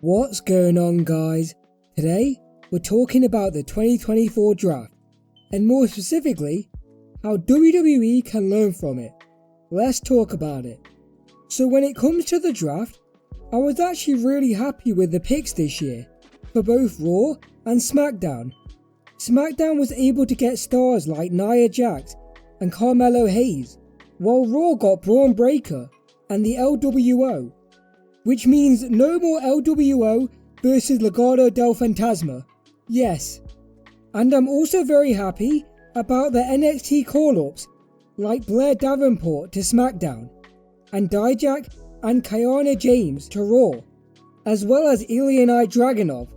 What's going on, guys? Today, we're talking about the 2024 draft, and more specifically, how WWE can learn from it. Let's talk about it. So when it comes to the draft, I was actually really happy with the picks this year, for both Raw and Smackdown. Smackdown was able to get stars like Nia Jax and Carmelo Hayes, while Raw got Braun Breaker and the LWO, which means no more LWO versus Legado del Fantasma. Yes. And I'm also very happy about the NXT call-ups like Blair Davenport to SmackDown and Dijak and Kiana James to Raw, as well as Ilya Dragunov.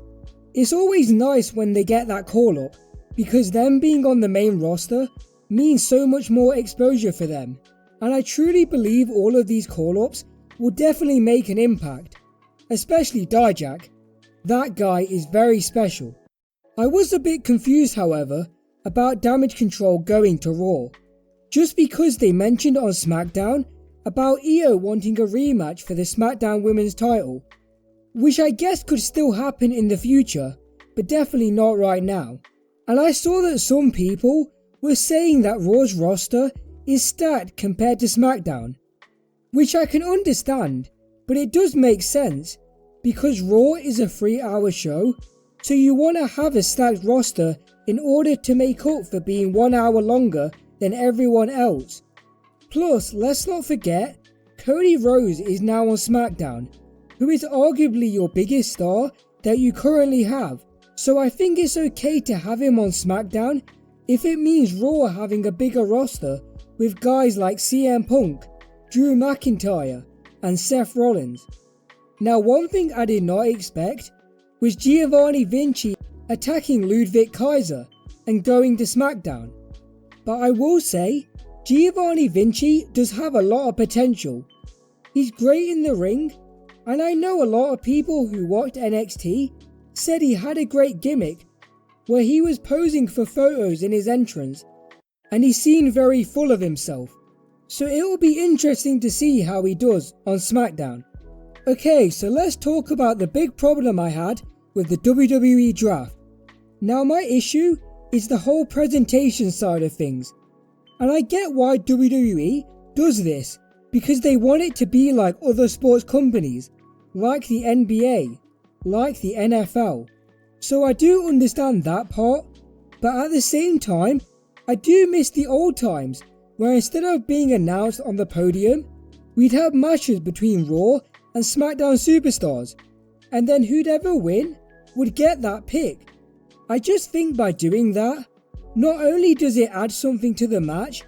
It's always nice when they get that call-up because them being on the main roster means so much more exposure for them, and I truly believe all of these call-ups will definitely make an impact, especially Dijak. That guy is very special. I was a bit confused, however, about Damage Control going to Raw, just because they mentioned on SmackDown about Io wanting a rematch for the SmackDown Women's title, which I guess could still happen in the future, but definitely not right now. And I saw that some people were saying that Raw's roster is stacked compared to SmackDown, which I can understand, but it does make sense because Raw is a 3-hour show, so you want to have a stacked roster in order to make up for being 1 hour longer than everyone else. Plus, let's not forget, Cody Rhodes is now on SmackDown, who is arguably your biggest star that you currently have, so I think it's okay to have him on SmackDown if it means Raw having a bigger roster with guys like CM Punk, Drew McIntyre and Seth Rollins. Now, one thing I did not expect was Giovanni Vinci attacking Ludwig Kaiser and going to SmackDown. But I will say, Giovanni Vinci does have a lot of potential. He's great in the ring, and I know a lot of people who watched NXT said he had a great gimmick where he was posing for photos in his entrance and he seemed very full of himself. So it will be interesting to see how he does on SmackDown. Okay, so let's talk about the big problem I had with the WWE draft. Now, my issue is the whole presentation side of things. And I get why WWE does this, because they want it to be like other sports companies, like the NBA, like the NFL. So I do understand that part, but at the same time, I do miss the old times where instead of being announced on the podium, we'd have matches between Raw and SmackDown superstars, and then who'd ever win would get that pick. I just think by doing that, not only does it add something to the match,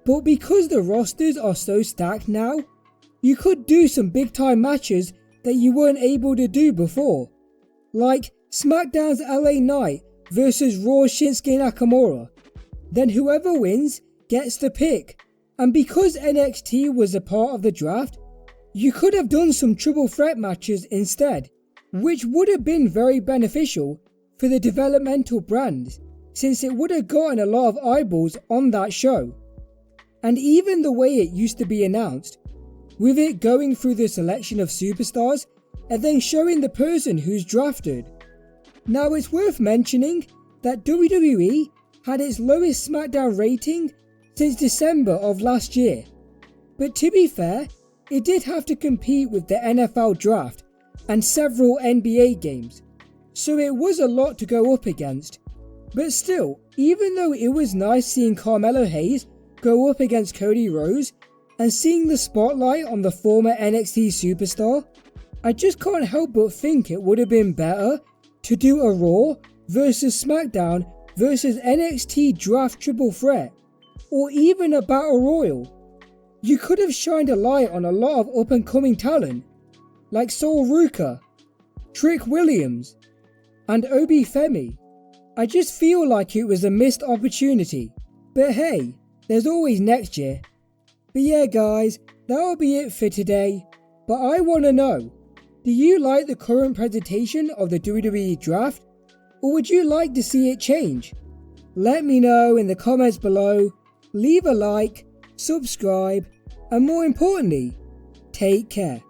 but because the rosters are so stacked now, you could do some big time matches that you weren't able to do before, like SmackDown's LA Knight versus Raw's Shinsuke Nakamura. Then whoever wins gets the pick, and because NXT was a part of the draft, you could have done some triple threat matches instead, which would have been very beneficial for the developmental brands, since it would have gotten a lot of eyeballs on that show. And even the way it used to be announced, with it going through the selection of superstars and then showing the person who's drafted. Now, it's worth mentioning that WWE had its lowest Smackdown rating since December of last year. But to be fair, it did have to compete with the NFL draft and several NBA games, so it was a lot to go up against. But still, even though it was nice seeing Carmelo Hayes go up against Cody Rhodes and seeing the spotlight on the former NXT superstar, I just can't help but think it would have been better to do a Raw versus SmackDown versus NXT draft triple threat, or even a battle royal. You could have shined a light on a lot of up and coming talent, like Sol Ruka, Trick Williams, and Obi Femi. I just feel like it was a missed opportunity, but hey, there's always next year. But yeah guys, that'll be it for today, but I want to know, do you like the current presentation of the WWE draft, or would you like to see it change? Let me know in the comments below, leave a like, subscribe, and more importantly, take care.